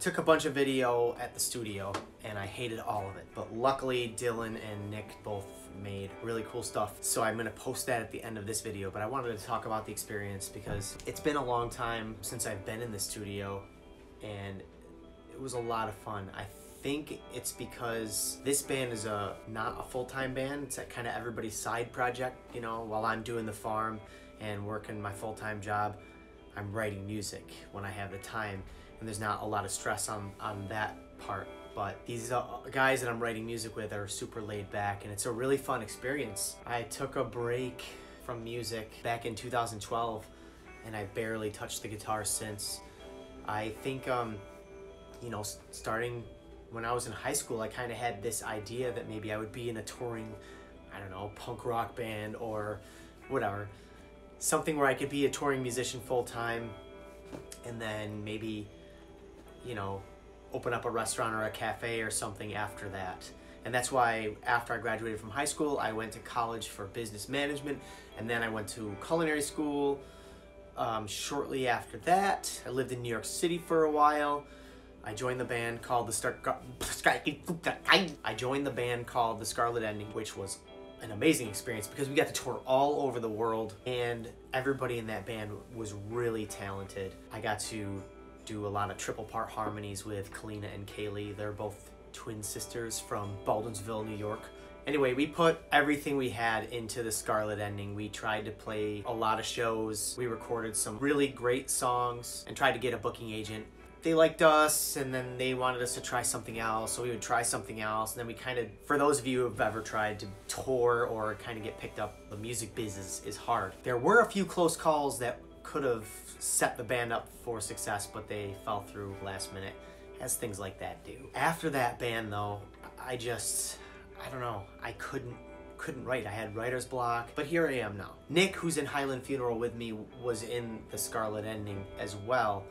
took a bunch of video at the studio and I hated all of it, but luckily Dylan and Nick both made really cool stuff, so I'm gonna post that at the end of this video. But I wanted to talk about the experience because it's been a long time since I've been in the studio and it was a lot of fun. I think it's because this band is not a full-time band. It's kind of everybody's side project, you know. While I'm doing the farm and working my full-time job, I'm writing music when I have the time, and there's not a lot of stress on that part. But these guys that I'm writing music with are super laid back, and it's a really fun experience. I took a break from music back in 2012, and I barely touched the guitar since. I think, you know, starting when I was in high school, I kind of had this idea that maybe I would be in a touring, I don't know, punk rock band or whatever. Something where I could be a touring musician full-time, and then maybe, you know, open up a restaurant or a cafe or something after that. And that's why after I graduated from high school, I went to college for business management, and then I went to culinary school. Shortly after that, I lived in New York City for a while. I joined the band called the Scarlet Ending, which was an amazing experience because we got to tour all over the world, and everybody in that band was really talented. I got to do a lot of triple part harmonies with Kalina and Kaylee. They're both twin sisters from Baldwinsville, New York. Anyway, we put everything we had into the Scarlet Ending. We tried to play a lot of shows. We recorded some really great songs and tried to get a booking agent. They liked us, and then they wanted us to try something else, so we would try something else. And then we kind of, for those of you who have ever tried to tour or kind of get picked up, the music biz is hard. There were a few close calls that could have set the band up for success, but they fell through last minute, as things like that do. After that band though, I don't know, I couldn't write. I had writer's block, but here I am now. Nick, who's in Highland Funeral with me, was in the Scarlet Ending as well,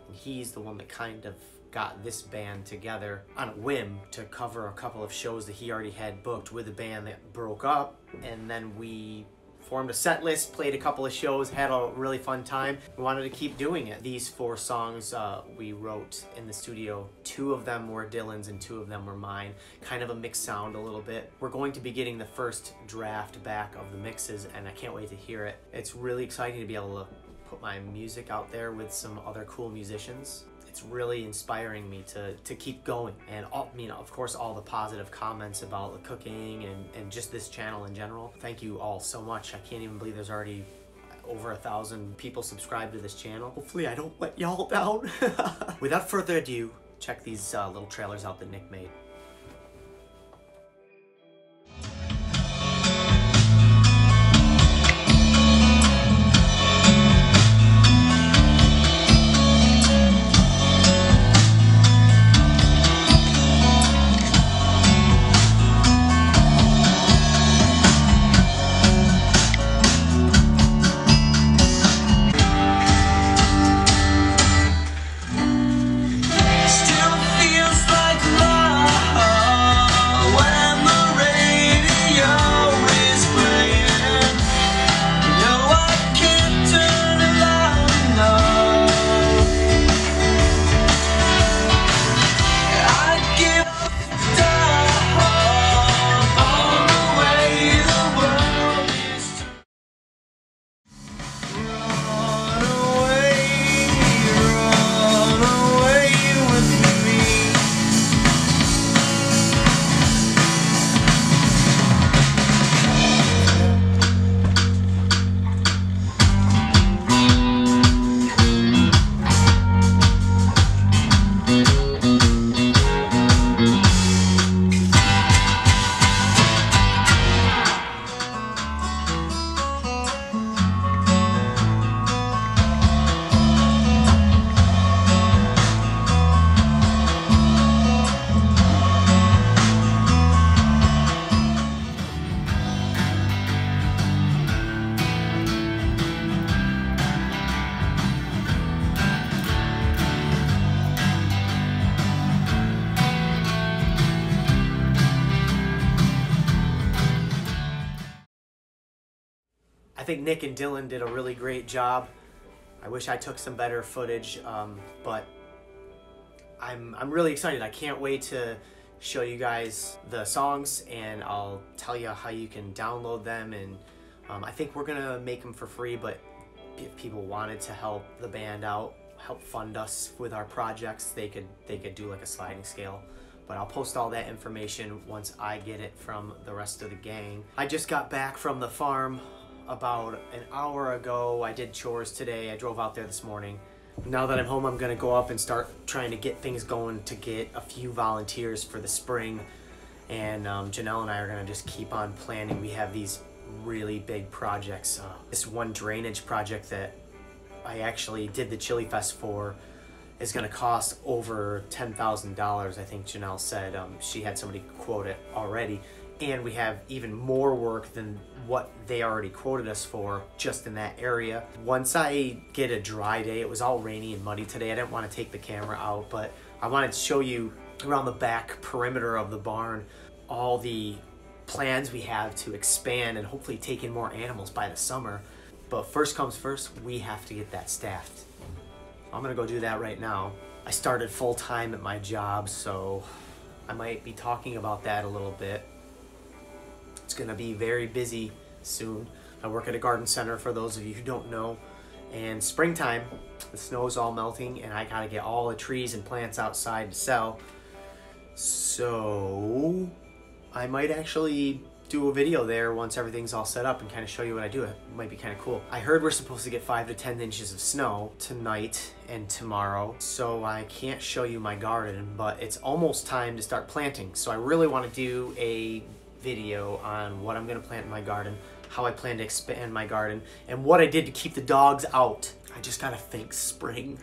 and he's the one that kind of got this band together on a whim to cover a couple of shows that he already had booked with a band that broke up, and then we formed a set list, played a couple of shows, had a really fun time. We wanted to keep doing it. These 4 songs we wrote in the studio. 2 of them were Dylan's and 2 of them were mine. Kind of a mixed sound a little bit. We're going to be getting the first draft back of the mixes, and I can't wait to hear it. It's really exciting to be able to put my music out there with some other cool musicians. It's really inspiring me to keep going, and of course all the positive comments about the cooking and just this channel in general. Thank you all so much. I can't even believe there's already over 1,000 people subscribed to this channel. Hopefully I don't let y'all down. Without further ado, check these little trailers out that Nick made. I think Nick and Dylan did a really great job. I wish I took some better footage, but I'm really excited. I can't wait to show you guys the songs, and I'll tell you how you can download them. And I think we're gonna make them for free, but if people wanted to help the band out, help fund us with our projects, they could do like a sliding scale. But I'll post all that information once I get it from the rest of the gang. I just got back from the farm about an hour ago. I did chores today. I drove out there this morning. Now that I'm home, I'm gonna go up and start trying to get things going to get a few volunteers for the spring. And Jonell and I are gonna just keep on planning. We have these really big projects. This one drainage project that I actually did the Chili Fest for is going to cost over $10,000. I think Jonell said she had somebody quote it already, and we have even more work than what they already quoted us for just in that area. Once I get a dry day, it was all rainy and muddy today, I didn't want to take the camera out, but I wanted to show you around the back perimeter of the barn all the plans we have to expand and hopefully take in more animals by the summer. But first comes first, we have to get that staffed. I'm gonna go do that right now. I started full-time at my job, so I might be talking about that a little bit. It's gonna be very busy soon. I work at a garden center, for those of you who don't know. And springtime, the snow's all melting, and I gotta get all the trees and plants outside to sell. So I might actually do a video there once everything's all set up and kind of show you what I do. It might be kind of cool. I heard we're supposed to get 5 to 10 inches of snow tonight and tomorrow, so I can't show you my garden, but it's almost time to start planting. So I really want to do a video on what I'm going to plant in my garden, how I plan to expand my garden, and what I did to keep the dogs out. I just gotta think spring.